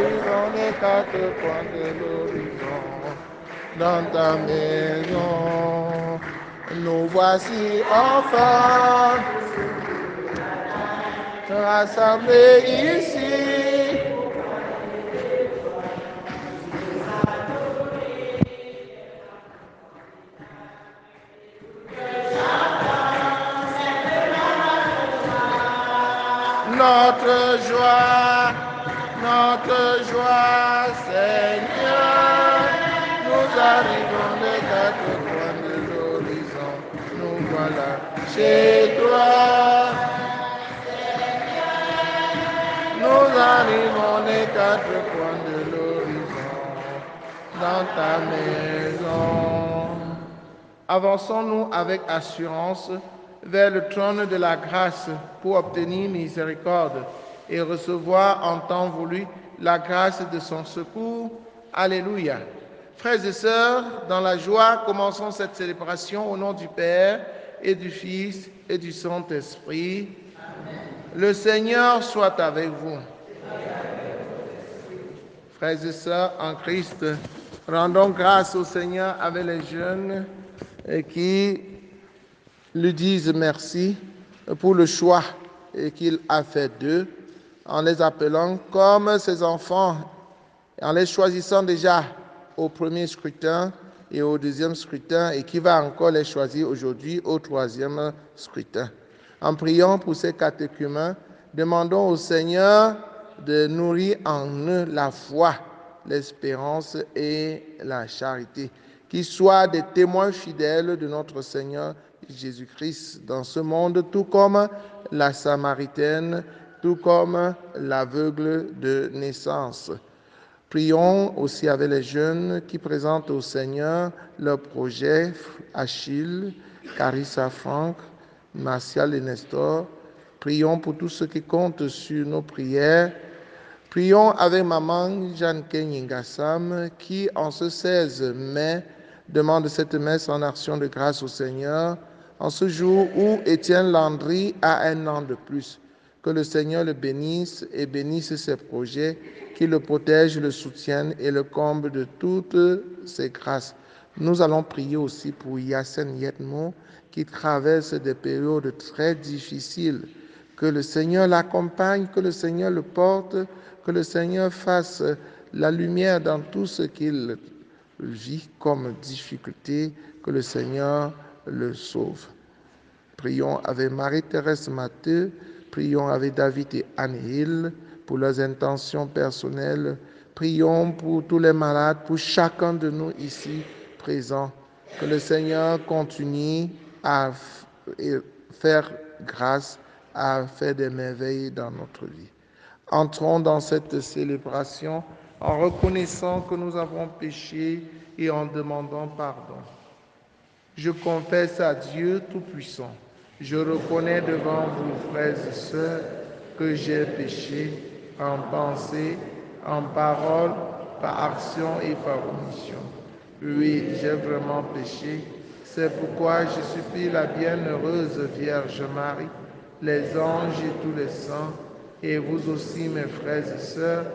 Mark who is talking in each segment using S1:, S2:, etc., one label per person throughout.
S1: l'horizon, les quatre coins de l'horizon, dans ta maison. Nous voici enfin rassemblés ici. Notre joie, Seigneur, nous arrivons des quatre coins de l'horizon, nous voilà chez toi. Nous arrivons des quatre coins de l'horizon, dans ta maison. Avançons-nous avec assurance vers le trône de la grâce pour obtenir miséricorde et recevoir en temps voulu la grâce de son secours. Alléluia. Frères et sœurs, dans la joie, commençons cette célébration au nom du Père et du Fils et du Saint-Esprit. Le Seigneur soit avec vous. Frères et sœurs en Christ, rendons grâce au Seigneur avec les jeunes qui lui disent merci pour le choix qu'il a fait d'eux, en les appelant comme ses enfants, en les choisissant déjà au premier scrutin et au deuxième scrutin, et qui va encore les choisir aujourd'hui au troisième scrutin. En priant pour ces catéchumènes, demandons au Seigneur de nourrir en eux la foi, l'espérance et la charité, qu'ils soient des témoins fidèles de notre Seigneur Jésus-Christ dans ce monde, tout comme la Samaritaine, tout comme l'aveugle de naissance. Prions aussi avec les jeunes qui présentent au Seigneur leurs projets, Achille, Carissa Franck, Martial et Nestor. Prions pour tous ceux qui comptent sur nos prières. Prions avec maman Jeanne Kenyingassam qui, en ce 16 mai, demande cette messe en action de grâce au Seigneur, en ce jour où Étienne Landry a 1 an de plus. Que le Seigneur le bénisse et bénisse ses projets, qu'il le protège, le soutienne et le comble de toutes ses grâces. Nous allons prier aussi pour Yassen Yetmo qui traverse des périodes très difficiles. Que le Seigneur l'accompagne, que le Seigneur le porte, que le Seigneur fasse la lumière dans tout ce qu'il vit comme difficulté, que le Seigneur le sauve. Prions avec Marie-Thérèse Matteux, prions avec David et Anne-Hill pour leurs intentions personnelles. Prions pour tous les malades, pour chacun de nous ici présents. Que le Seigneur continue à faire grâce, à faire des merveilles dans notre vie. Entrons dans cette célébration en reconnaissant que nous avons péché et en demandant pardon. Je confesse à Dieu Tout-Puissant. Je reconnais devant vous, frères et sœurs, que j'ai péché en pensée, en parole, par action et par omission. Oui, j'ai vraiment péché. C'est pourquoi je supplie la bienheureuse Vierge Marie, les anges et tous les saints, et vous aussi, mes frères et sœurs,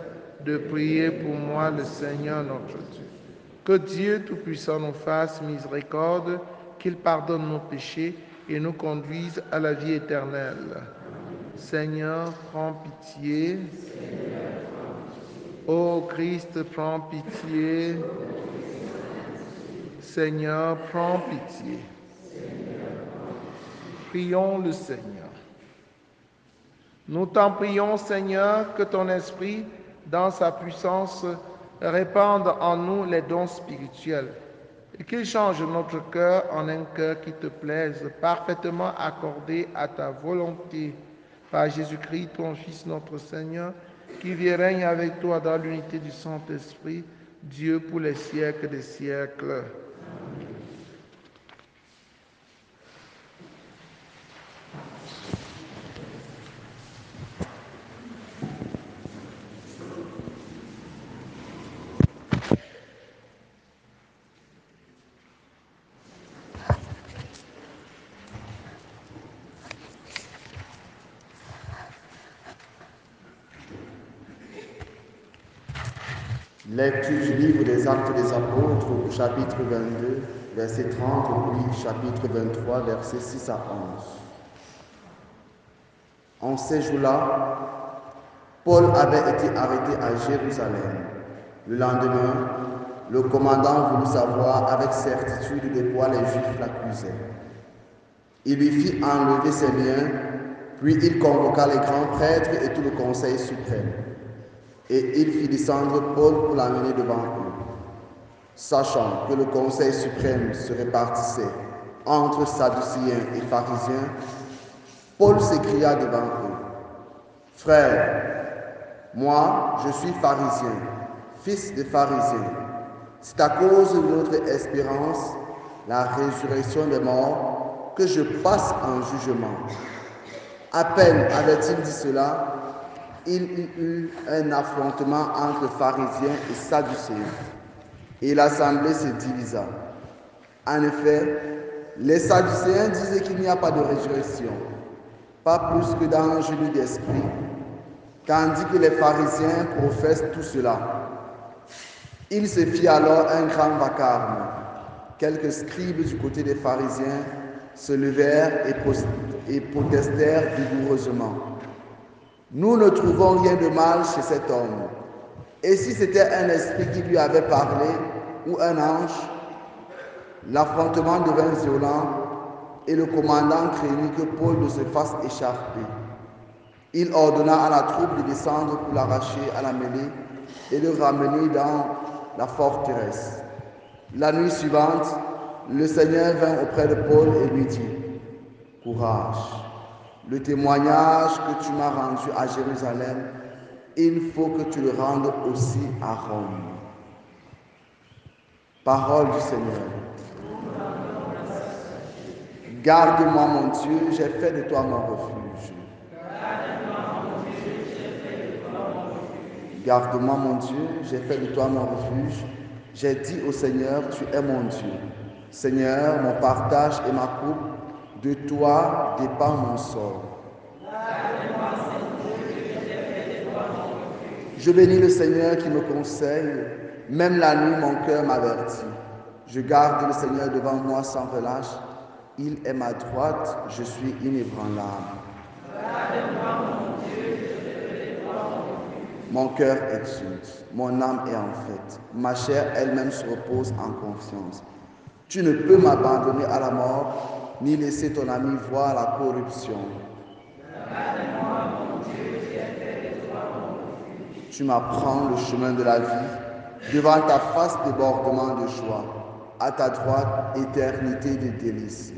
S1: de prier pour moi le Seigneur notre Dieu. Que Dieu Tout-Puissant nous fasse miséricorde, qu'il pardonne nos péchés et nous conduise à la vie éternelle. Seigneur, prends pitié. Ô Christ, prends pitié. Seigneur, prends pitié. Prions le Seigneur. Nous t'en prions, Seigneur, que ton Esprit, dans sa puissance, répande en nous les dons spirituels et qu'il change notre cœur en un cœur qui te plaise, parfaitement accordé à ta volonté. Par Jésus-Christ, ton Fils, notre Seigneur, qui vit et règne avec toi dans l'unité du Saint-Esprit, Dieu pour les siècles des siècles.
S2: Lecture du livre des Actes des Apôtres, au chapitre 22, verset 30, puis chapitre 23, versets 6 à 11. En ces jours-là, Paul avait été arrêté à Jérusalem. Le lendemain, le commandant voulut savoir avec certitude de quoi les Juifs l'accusaient. Il lui fit enlever ses liens, puis il convoqua les grands prêtres et tout le conseil suprême. Et il fit descendre Paul pour l'amener devant eux. Sachant que le conseil suprême se répartissait entre Sadducéens et pharisiens, Paul s'écria devant eux: « Frères, moi je suis pharisien, fils de pharisien. C'est à cause de notre espérance, la résurrection des morts, que je passe en jugement. » À peine avait-il dit cela, il y eut un affrontement entre pharisiens et sadducéens, et l'assemblée se divisa. En effet, les sadducéens disaient qu'il n'y a pas de résurrection, pas plus que dans un jeu d'esprit, tandis que les pharisiens professent tout cela. Il se fit alors un grand vacarme. Quelques scribes du côté des pharisiens se levèrent et protestèrent vigoureusement. « Nous ne trouvons rien de mal chez cet homme. Et si c'était un esprit qui lui avait parlé, ou un ange ?» L'affrontement devint violent et le commandant craignit que Paul ne se fasse écharper. Il ordonna à la troupe de descendre pour l'arracher à la mêlée et de ramener dans la forteresse. La nuit suivante, le Seigneur vint auprès de Paul et lui dit: « Courage, le témoignage que tu m'as rendu à Jérusalem, il faut que tu le rendes aussi à Rome. » Parole du Seigneur. Garde-moi, mon Dieu, j'ai fait de toi mon refuge. Garde-moi, mon Dieu, j'ai fait de toi mon refuge. J'ai dit au Seigneur, tu es mon Dieu. Seigneur, mon partage et ma coupe, de toi dépend mon sort. Je bénis le Seigneur qui me conseille, même la nuit mon cœur m'avertit. Je garde le Seigneur devant moi sans relâche. Il est ma droite, je suis inébranlable. Mon cœur exulte, mon âme est en fête, ma chair elle-même se repose en confiance. Tu ne peux m'abandonner à la mort, ni laisser ton ami voir la corruption. Tu m'apprends le chemin de la vie, devant ta face débordement de joie, à ta droite éternité de délices.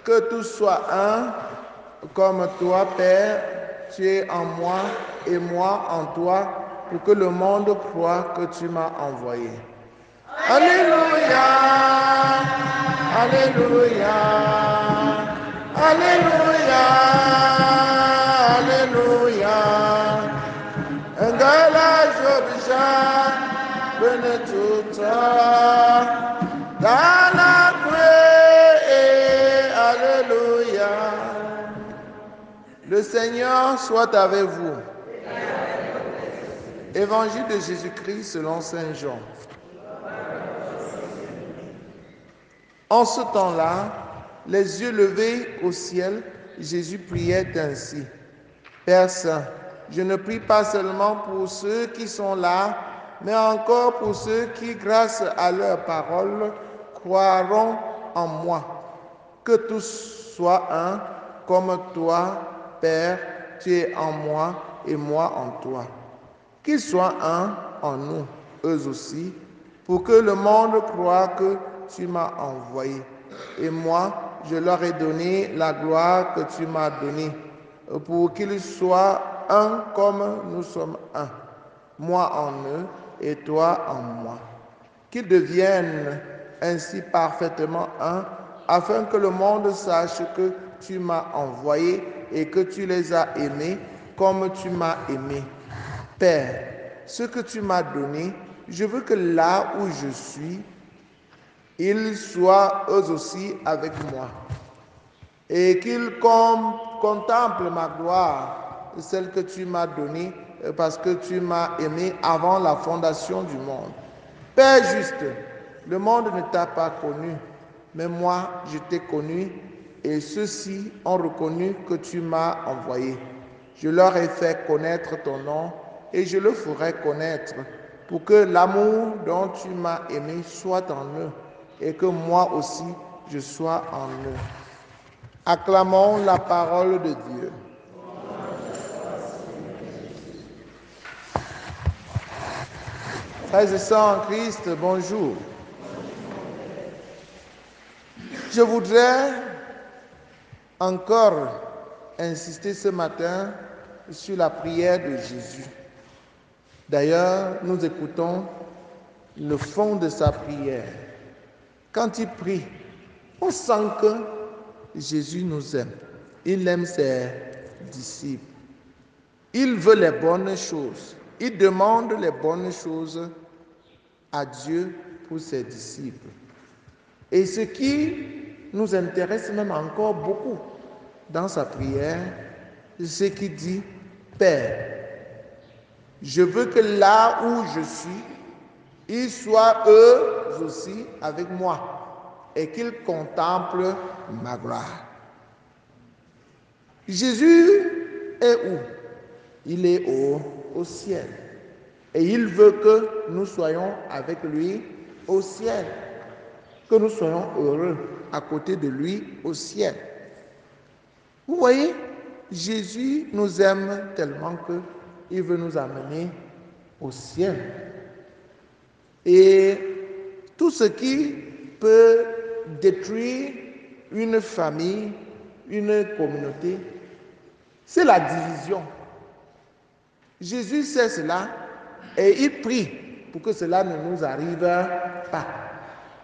S1: Que tout soit un, comme toi, Père, tu es en moi et moi en toi, pour que le monde croie que tu m'as envoyé. Alléluia, Alléluia, Alléluia, Alléluia. Ngala jobja benetuta dana kwe. Alléluia. Le Seigneur soit avec vous. Évangile de Jésus-Christ selon saint Jean. En ce temps-là, les yeux levés au ciel, Jésus priait ainsi: Père Saint, je ne prie pas seulement pour ceux qui sont là, mais encore pour ceux qui, grâce à leur parole, croiront en moi. Que tous soient un, comme toi, Père, tu es en moi et moi en toi. Qu'ils soient un en nous, eux aussi, pour que le monde croie que tu m'as envoyé. Et moi, je leur ai donné la gloire que tu m'as donnée, pour qu'ils soient un comme nous sommes un, moi en eux et toi en moi. Qu'ils deviennent ainsi parfaitement un, afin que le monde sache que tu m'as envoyé et que tu les as aimés comme tu m'as aimé. Père, ce que tu m'as donné, je veux que là où je suis, ils soient eux aussi avec moi, et qu'ils contemplent ma gloire, celle que tu m'as donnée, parce que tu m'as aimé avant la fondation du monde. Père juste, le monde ne t'a pas connu, mais moi, je t'ai connu, et ceux-ci ont reconnu que tu m'as envoyé. Je leur ai fait connaître ton nom, et je le ferai connaître, pour que l'amour dont tu m'as aimé soit en eux, et que moi aussi, je sois en eux. Acclamons la parole de Dieu. Frères et sœurs en Christ, bonjour. Je voudrais encore insister ce matin sur la prière de Jésus. D'ailleurs, nous écoutons le fond de sa prière. Quand il prie, on sent que Jésus nous aime. Il aime ses disciples. Il veut les bonnes choses. Il demande les bonnes choses à Dieu pour ses disciples. Et ce qui nous intéresse même encore beaucoup dans sa prière, c'est ce qu'il dit, Père, je veux que là où je suis, ils soient eux aussi avec moi et qu'ils contemplent ma gloire. Jésus est où? Il est au ciel. Et il veut que nous soyons avec lui au ciel. Que nous soyons heureux à côté de lui au ciel. Vous voyez, Jésus nous aime tellement qu'il veut nous amener au ciel. Et tout ce qui peut détruire une famille, une communauté, c'est la division. Jésus sait cela et il prie pour que cela ne nous arrive pas.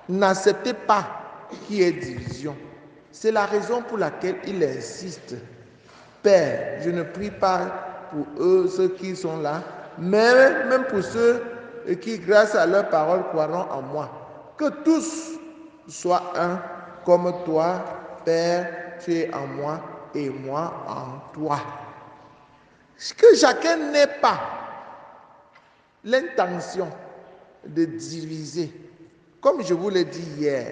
S1: N'acceptez pas qu'il y ait division. C'est la raison pour laquelle il insiste. Père, je ne prie pas pour eux, ceux qui sont là, mais même pour ceux qui, grâce à leur parole, croiront en moi. Que tous soient un, comme toi, Père, tu es en moi et moi en toi. Que chacun n'ait pas l'intention de diviser. Comme je vous l'ai dit hier,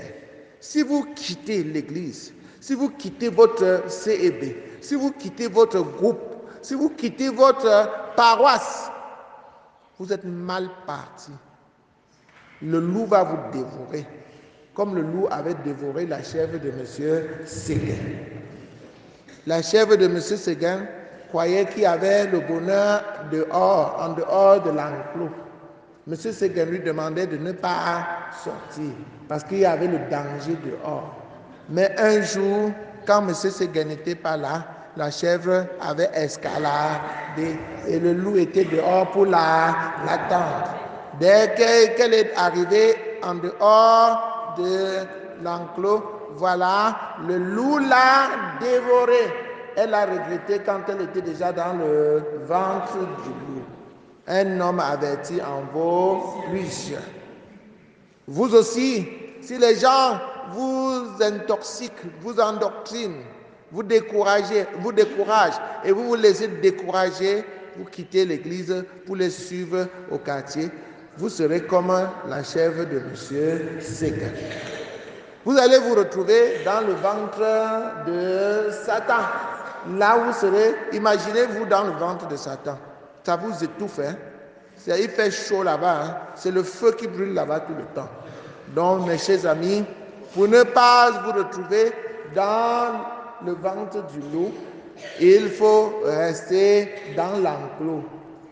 S1: si vous quittez l'église, si vous quittez votre CEB, si vous quittez votre groupe, si vous quittez votre paroisse, vous êtes mal parti. Le loup va vous dévorer, comme le loup avait dévoré la chèvre de M. Séguin. La chèvre de M. Séguin croyait qu'il y avait le bonheur dehors, en dehors de l'enclos. M. Séguin lui demandait de ne pas sortir parce qu'il y avait le danger dehors. Mais un jour, quand M. Séguin n'était pas là, la chèvre avait escaladé et le loup était dehors pour l'attendre. Dès qu'elle est arrivée en dehors de l'enclos, voilà, le loup l'a dévorée. Elle a regretté quand elle était déjà dans le ventre du loup. Un homme averti en vaut plusieurs. Vous aussi, si les gens vous intoxiquent, vous endoctrinent, vous découragent et vous vous laissez décourager, vous quittez l'église pour les suivre au quartier, vous serez comme la chèvre de M. Séguin. Vous allez vous retrouver dans le ventre de Satan. Là où vous serez, imaginez-vous dans le ventre de Satan. Ça vous étouffe, hein? Il fait chaud là-bas, hein? C'est le feu qui brûle là-bas tout le temps. Donc, mes chers amis, pour ne pas vous retrouver dans le ventre du loup, il faut rester dans l'enclos.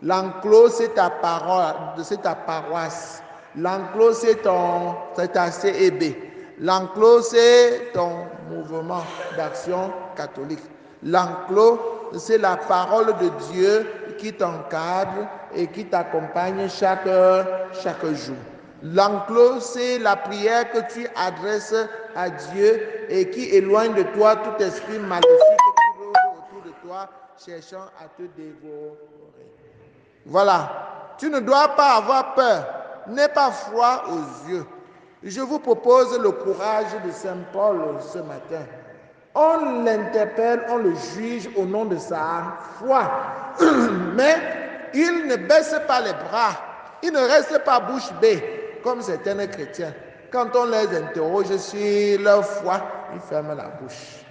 S1: L'enclos, c'est ta parole, c'est ta paroisse. L'enclos, c'est ta CEB. L'enclos, c'est ton mouvement d'action catholique. L'enclos, c'est la parole de Dieu qui t'encadre et qui t'accompagne chaque jour. L'enclos, c'est la prière que tu adresses à Dieu et qui éloigne de toi tout esprit maléfique qui rôde autour de toi, cherchant à te dévorer. Voilà. Tu ne dois pas avoir peur. N'aie pas froid aux yeux. Je vous propose le courage de Saint Paul ce matin. On l'interpelle, on le juge au nom de sa foi. Mais il ne baisse pas les bras. Il ne reste pas bouche bée, comme certains chrétiens. Quand on les interroge sur leur foi, ils ferment la bouche.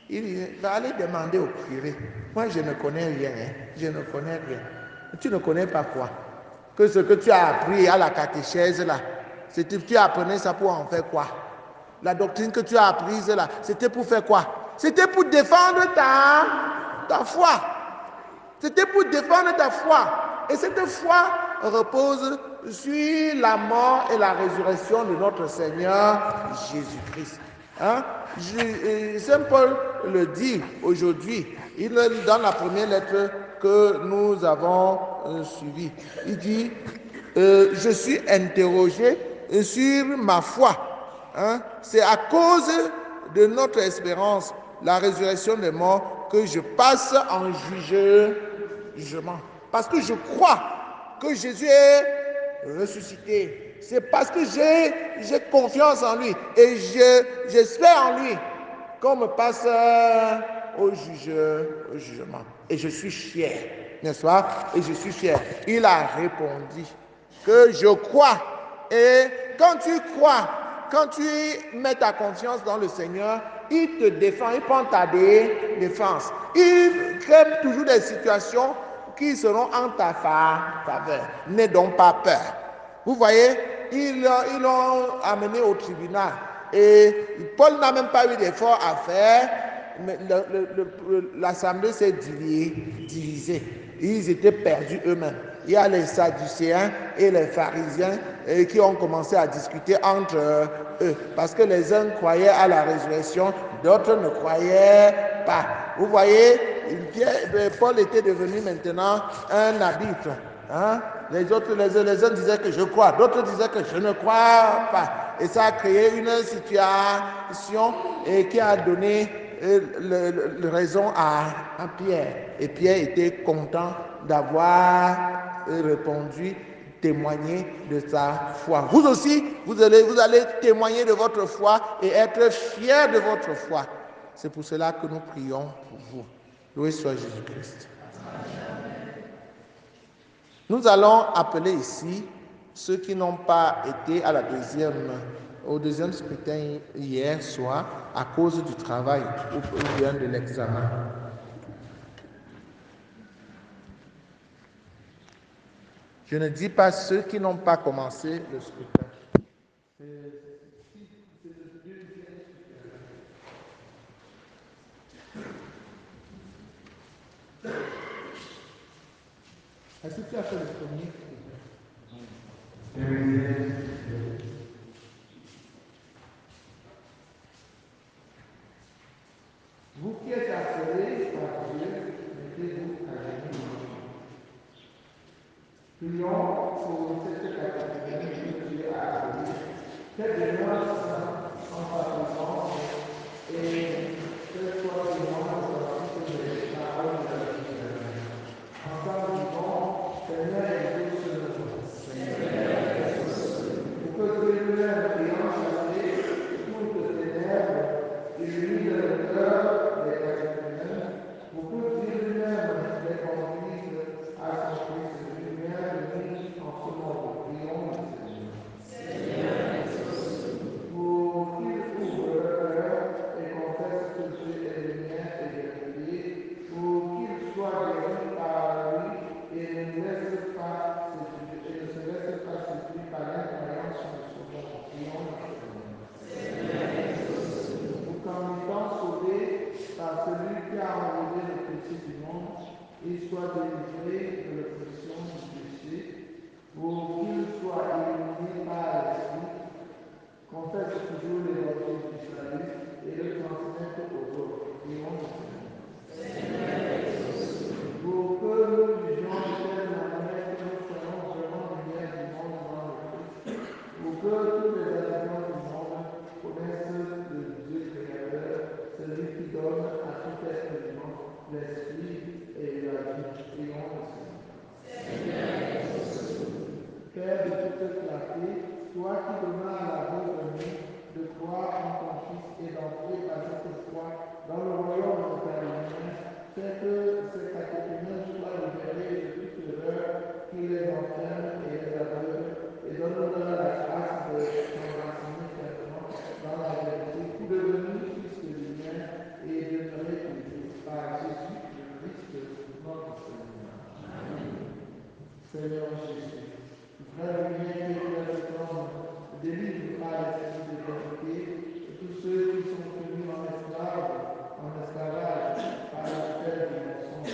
S1: Il va aller demander au curé. Moi, je ne connais rien. Je ne connais rien. Tu ne connais pas quoi? Que ce que tu as appris à la catéchèse, là, tu apprenais ça pour en faire quoi? La doctrine que tu as apprise, là, c'était pour faire quoi? C'était pour défendre ta foi. C'était pour défendre ta foi. Et cette foi repose sur la mort et la résurrection de notre Seigneur Jésus-Christ. Hein? Saint Paul le dit aujourd'hui. Dans la première lettre que nous avons suivie, il dit je suis interrogé sur ma foi. Hein? C'est à cause de notre espérance, la résurrection des morts, que je passe en jugement. Parce que je crois que Jésus est ressuscité. C'est parce que j'ai confiance en lui et j'espère en lui qu'on me passe au jugement. Et je suis fier, n'est-ce pas? Et je suis fier. Il a répondu que je crois. Et quand tu crois, quand tu mets ta confiance dans le Seigneur, il te défend, il prend ta défense. Il crée toujours des situations qui seront en ta faveur. N'aie donc pas peur. Vous voyez, ils l'ont amené au tribunal. Et Paul n'a même pas eu d'effort à faire. Mais l'assemblée s'est divisée. Ils étaient perdus eux-mêmes. Il y a les Sadducéens et les pharisiens qui ont commencé à discuter entre eux. Parce que les uns croyaient à la résurrection, d'autres ne croyaient pas. Vous voyez, Paul était devenu maintenant un arbitre. Hein? Les uns disaient que je crois, d'autres disaient que je ne crois pas. Et ça a créé une situation qui a donné raison à Pierre. Et Pierre était content d'avoir répondu, témoigner de sa foi. Vous aussi, vous allez témoigner de votre foi et être fiers de votre foi. C'est pour cela que nous prions pour vous. Loué soit Jésus-Christ. Nous allons appeler ici ceux qui n'ont pas été au deuxième scrutin hier soir à cause du travail ou bien de l'examen. Je ne dis pas ceux qui n'ont pas commencé le scrutin. Est-ce que tu as fait le premier scrutin? Vous qui êtes appelés par Dieu, mettez-vous à genoux. Prions pour cette catégorie que Dieu a appelée. Faites de moi en participant et faites-toi témoin de la parole de la vie. Ensemble, disons, Seigneur Jésus, Seigneur Jésus, pour que Dieu lui-même ayant chassé toutes les ténèbres et lui de le cœur des catéchumènes, pour que Dieu lui-même les conduise à son Christ lui-même venu en ce monde. Prions le Seigneur. Pour qu'il ouvre leur cœur et confesse que Dieu est le mien et vérité, par l'esprit de vérité, et tous ceux qui sont tenus en esclavage par la tutelle du mensonge.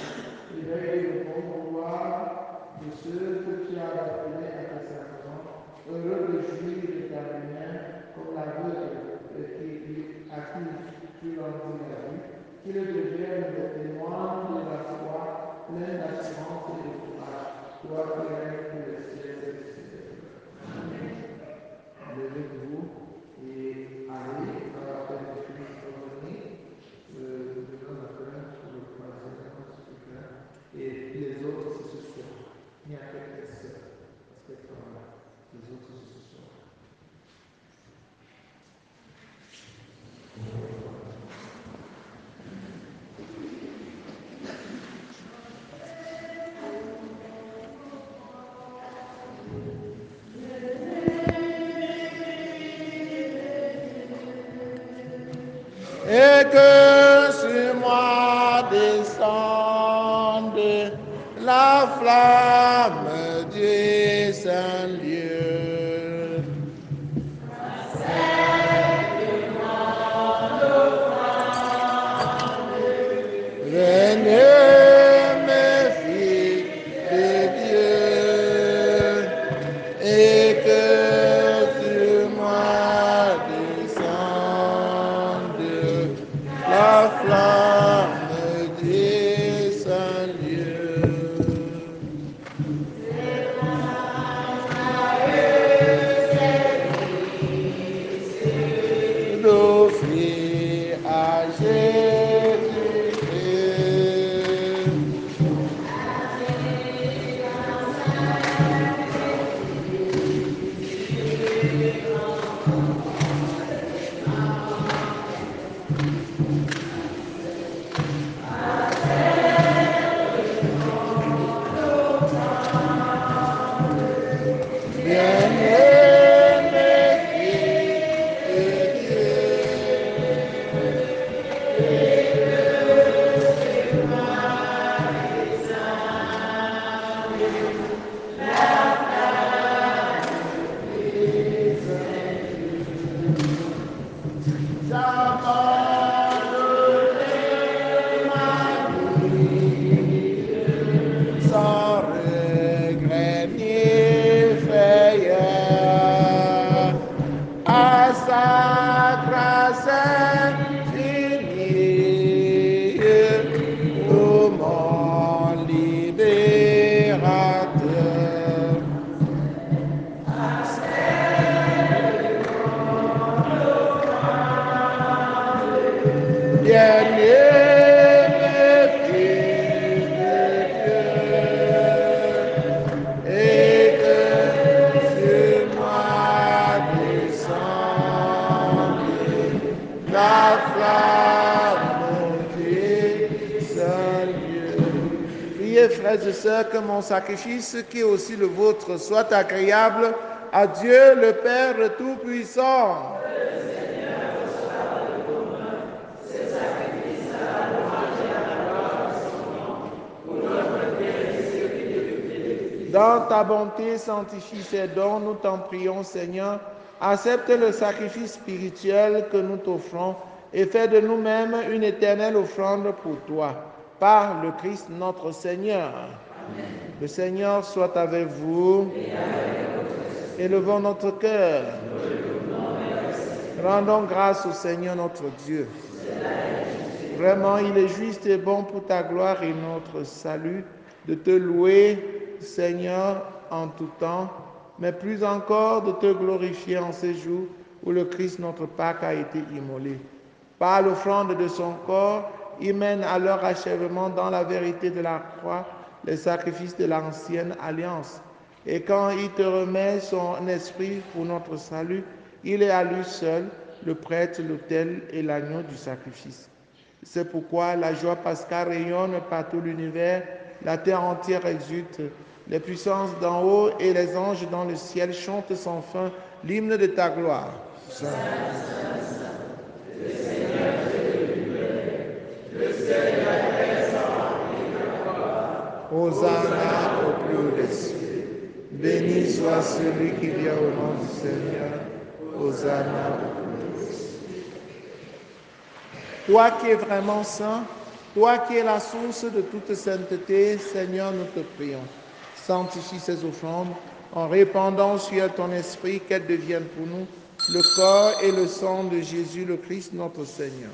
S1: Éveille le bon vouloir de ceux que tu as appelés à tes servants. Heureux le juif de ta lumière, comme l'aveugle à qui tu rendis la vue, qu'ils deviennent des témoins de la foi, pleins d'assurance et de courage. Toi qui règnes pour les siècles des siècles. Levez-vous et allez dans la paix de Christ. Revenez demain matin pour le croisière et les autres c'est ce soir. Il n'y a qu'un seul parce qu'elles sont là. Les autres c'est ce soir. Et que sur moi descende la flamme du Saint-Dieu. Venez, mes filles de Dieu, et que sur moi descende la flamme du Saint-Dieu. D'offrir à Jésus-Christ. Sans regret ni frayeur, à sa grâce infinie, ô mon libérateur. Bien-aimé fils de Dieu, et que sur moi descende la flamme du Saint-Dieu. Priez, frères et sœurs, que mon sacrifice, qui est aussi le vôtre, soit agréable à Dieu, le Père Tout-Puissant. Dans ta bonté, sanctifie ces dons, nous t'en prions, Seigneur. Accepte le sacrifice spirituel que nous t'offrons et fais de nous-mêmes une éternelle offrande pour toi. Par le Christ notre Seigneur. Amen. Le Seigneur soit avec vous. Élevons notre cœur. Rendons grâce au Seigneur notre Dieu. Vraiment, il est juste et bon pour ta gloire et notre salut de te louer, Seigneur, en tout temps, mais plus encore de te glorifier en ces jours où le Christ, notre Pâque, a été immolé. Par l'offrande de son corps, il mène à leur achèvement dans la vérité de la croix les sacrifices de l'ancienne alliance. Et quand il te remet son esprit pour notre salut, il est à lui seul le prêtre, l'autel et l'agneau du sacrifice. C'est pourquoi la joie pascale rayonne par tout l'univers, la terre entière exulte, les puissances d'en haut et les anges dans le ciel chantent sans fin l'hymne de ta gloire. Saint, Saint, Saint, le Seigneur Dieu de l'univers, le ciel et la terre sont remplis de gloire. Hosanna au plus haut des cieux. Béni soit celui qui vient au nom du Seigneur. Hosanna. Toi qui es vraiment saint, toi qui es la source de toute sainteté, Seigneur, nous te prions. Sanctifie ces offrandes en répandant sur ton esprit qu'elles deviennent pour nous le corps et le sang de Jésus le Christ, notre Seigneur.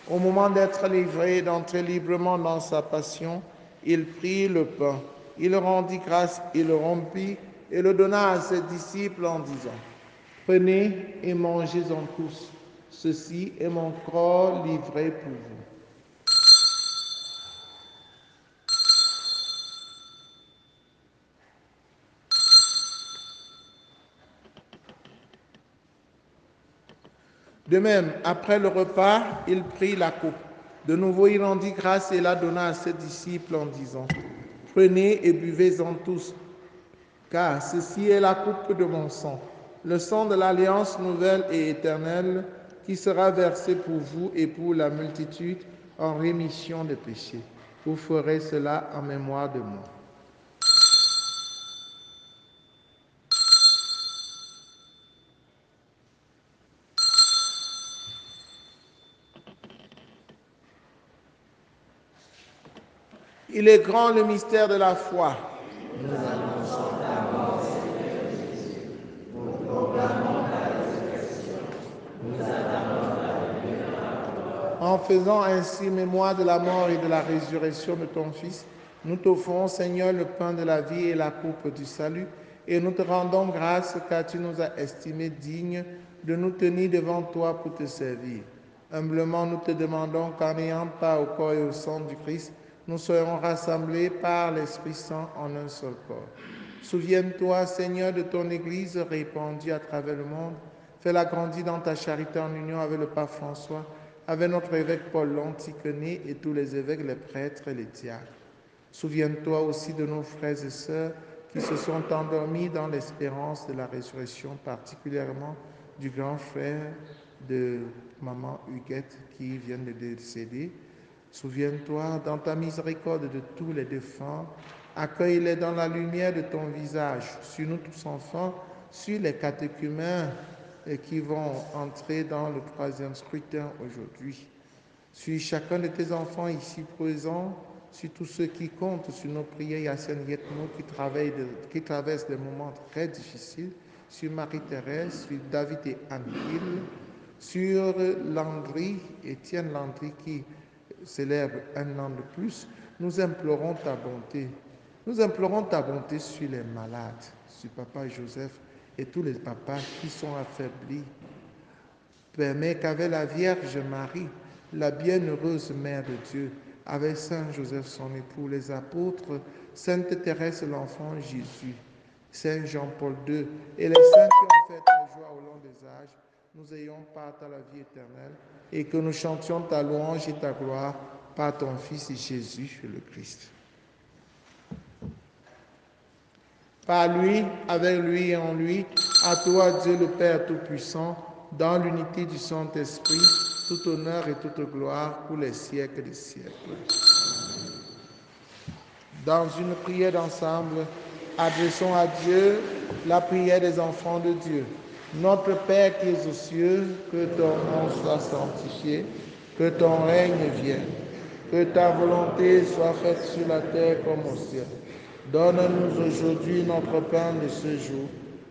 S1: Au moment d'être livré et d'entrer librement dans sa passion, il prit le pain, il rendit grâce, il le rompit et le donna à ses disciples en disant: Prenez et mangez-en tous. Ceci est mon corps livré pour vous. De même, après le repas, il prit la coupe. De nouveau, il rendit grâce et la donna à ses disciples en disant: Prenez et buvez-en tous, car ceci est la coupe de mon sang, le sang de l'alliance nouvelle et éternelle, qui sera versé pour vous et pour la multitude en rémission des péchés. Vous ferez cela en mémoire de moi. Il est grand le mystère de la foi. Nous annonçons ta mort, Seigneur Jésus. Nous proclamons ta résurrection. Nous attendons ta venue dans la gloire. En faisant ainsi mémoire de la mort et de la résurrection de ton Fils, nous t'offrons, Seigneur, le pain de la vie et la coupe du salut, et nous te rendons grâce car tu nous as estimés dignes de nous tenir devant toi pour te servir. Humblement, nous te demandons qu'en ayant part au corps et au sang du Christ, nous soyons rassemblés par l'Esprit Saint en un seul corps. Souviens-toi, Seigneur, de ton Église répandue à travers le monde. Fais-la grandir dans ta charité en union avec le pape François, avec notre évêque Paul l'Antiquené et tous les évêques, les prêtres et les diacres. Souviens-toi aussi de nos frères et sœurs qui se sont endormis dans l'espérance de la résurrection, particulièrement du grand frère de maman Huguette qui vient de décéder. Souviens-toi dans ta miséricorde de tous les défunts, accueille-les dans la lumière de ton visage, sur nous tous enfants, sur les catéchumènes qui vont entrer dans le 3e scrutin aujourd'hui, sur chacun de tes enfants ici présents, sur tous ceux qui comptent sur nos prières, Yassine Yetmo qui traversent des moments très difficiles, sur Marie-Thérèse, sur David et Anne-Hill, sur Landry, Étienne Landry qui célèbre un an de plus. Nous implorons ta bonté. Nous implorons ta bonté sur les malades, sur Papa Joseph et tous les papas qui sont affaiblis. Permets qu'avec la Vierge Marie, la bienheureuse Mère de Dieu, avec Saint Joseph son époux, les apôtres, Sainte Thérèse l'enfant Jésus, Saint Jean-Paul II et les saints qui ont fait ta joie au long des âges, nous ayons part à la vie éternelle et que nous chantions ta louange et ta gloire par ton Fils Jésus le Christ. Par lui, avec lui et en lui, à toi Dieu le Père Tout-Puissant, dans l'unité du Saint-Esprit, tout honneur et toute gloire pour les siècles des siècles. Dans une prière d'ensemble, adressons à Dieu la prière des enfants de Dieu. Notre Père qui es aux cieux, que ton nom soit sanctifié, que ton règne vienne, que ta volonté soit faite sur la terre comme au ciel. Donne-nous aujourd'hui notre pain de ce jour.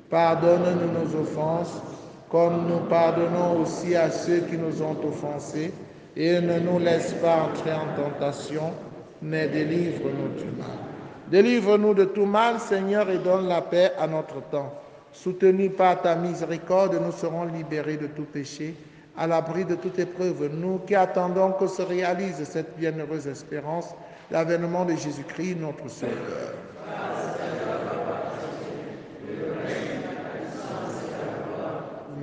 S1: Pardonne-nous nos offenses, comme nous pardonnons aussi à ceux qui nous ont offensés, et ne nous laisse pas entrer en tentation, mais délivre-nous du mal. Délivre-nous de tout mal, Seigneur, et donne la paix à notre temps. Soutenus par ta miséricorde, nous serons libérés de tout péché, à l'abri de toute épreuve, nous qui attendons que se réalise cette bienheureuse espérance, l'avènement de Jésus-Christ, notre Sauveur.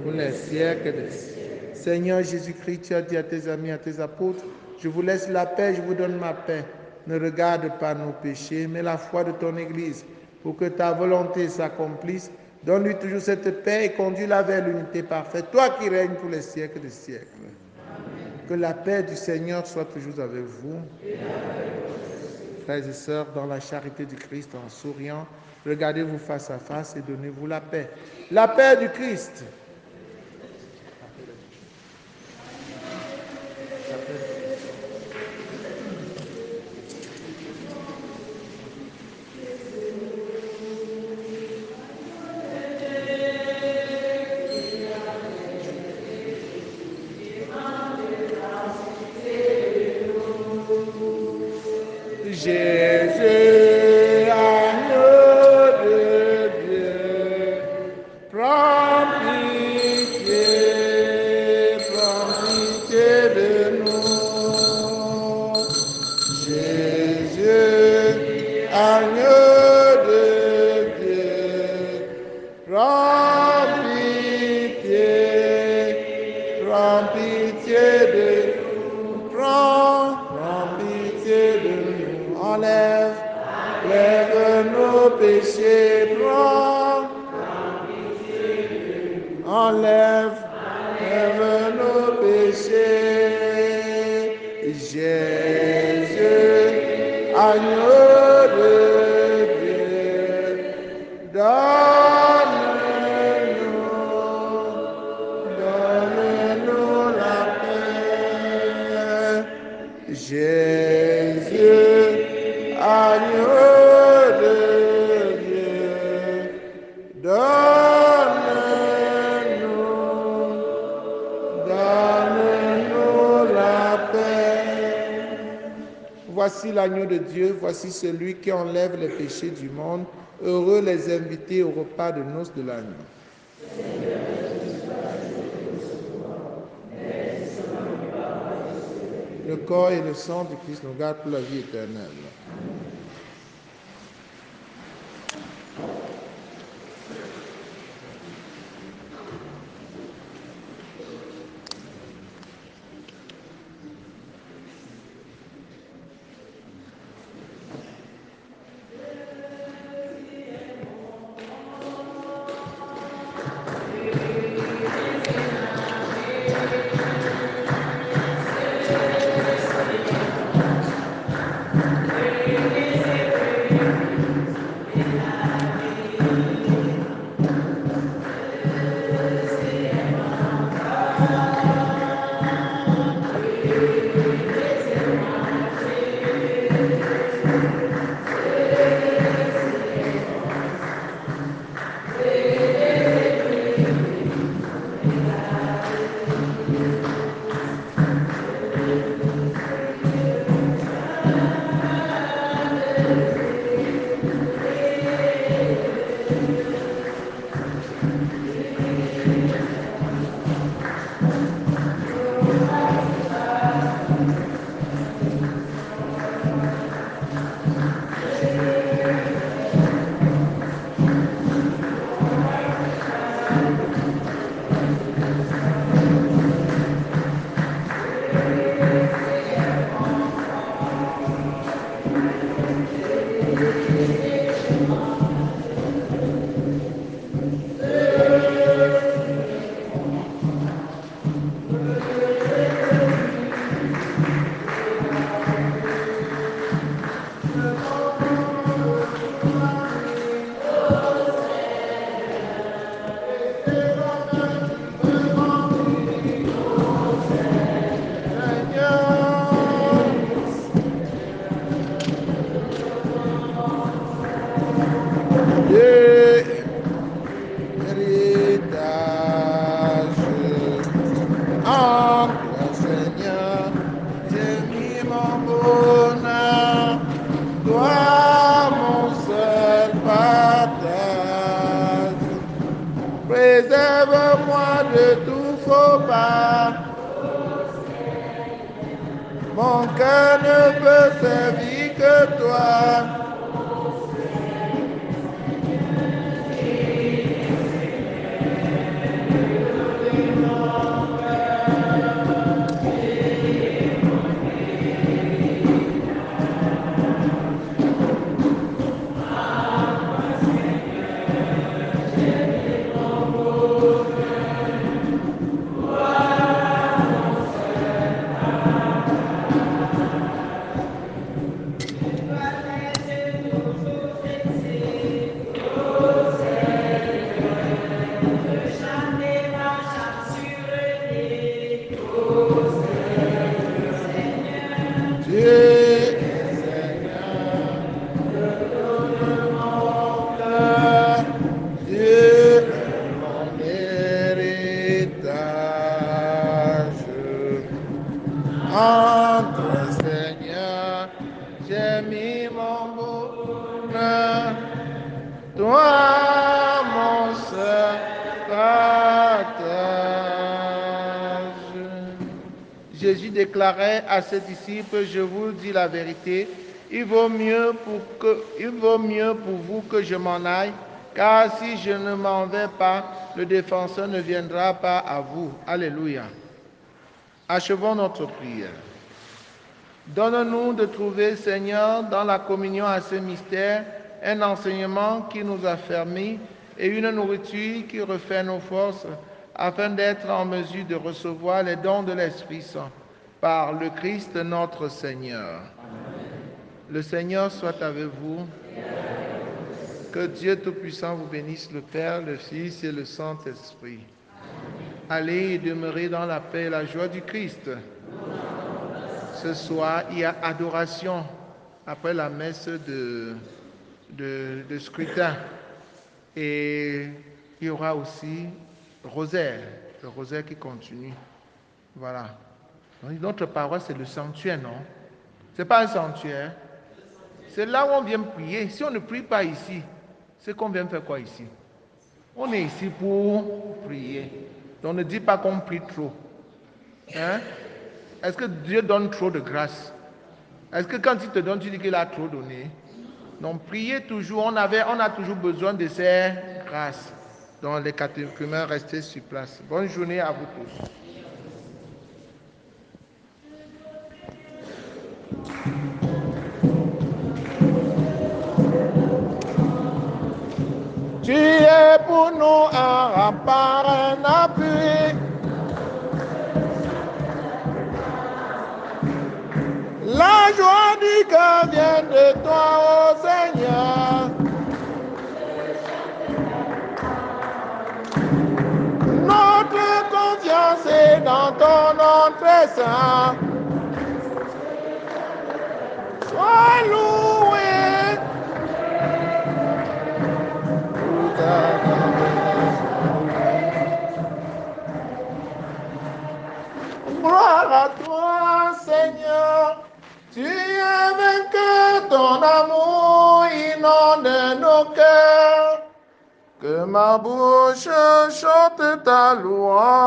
S1: Pour les siècles des siècles. Seigneur Jésus-Christ, tu as dit à tes amis, à tes apôtres, je vous laisse la paix, je vous donne ma paix. Ne regarde pas nos péchés, mais la foi de ton Église, pour que ta volonté s'accomplisse. Donne-lui toujours cette paix et conduis-la vers l'unité parfaite, toi qui règnes pour les siècles des siècles. Que la paix du Seigneur soit toujours avec vous. Frères et sœurs, dans la charité du Christ, en souriant, regardez-vous face à face et donnez-vous la paix. La paix du Christ. prends pitié de nous. Prends pitié de nous. Enlève nos péchés. Prends pitié de nous. Enlève nos péchés. Jésus, agneau de Dieu, donne-nous la paix. Jésus, agneau de Dieu, donne-nous la paix. Voici l'agneau de Dieu, voici celui qui enlève les péchés du monde. Heureux les invités au repas de noces de l'agneau. Le corps et le sang du Christ nous gardent pour la vie éternelle. Préserve-moi de tout faux pas. Mon cœur ne peut servir que toi. Jésus déclarait à ses disciples, je vous dis la vérité, il vaut mieux pour vous que je m'en aille, car si je ne m'en vais pas, le défenseur ne viendra pas à vous. Alléluia. Achevons notre prière. Donne-nous de trouver, Seigneur, dans la communion à ce mystère, un enseignement qui nous affermit et une nourriture qui refait nos forces, afin d'être en mesure de recevoir les dons de l'Esprit Saint, par le Christ notre Seigneur. Le Seigneur soit avec vous. Que Dieu Tout-Puissant vous bénisse, le Père, le Fils et le Saint-Esprit. Allez et demeurez dans la paix et la joie du Christ. Ce soir, il y a adoration après la messe de scrutin. Et il y aura aussi rosaire, le rosaire qui continue. Voilà. Donc, notre paroisse, c'est le sanctuaire, non? Ce n'est pas un sanctuaire. C'est là où on vient prier. Si on ne prie pas ici, c'est qu'on vient faire quoi ici? On est ici pour prier. Donc ne dis pas qu'on prie trop. Hein? Est-ce que Dieu donne trop de grâce? Est-ce que quand il te donne, tu dis qu'il a trop donné? Donc priez toujours. On a toujours besoin de ces grâces. Donc les catéchumènes, restez sur place. Bonne journée à vous tous. Tu es pour nous un rempart, un appui. La joie du cœur vient de toi, ô Seigneur. Notre confiance est dans ton nom très saint. Sois loué. Gloire à toi, Seigneur. Tu es vainqueur, ton amour inonde nos cœurs. Que ma bouche chante ta louange.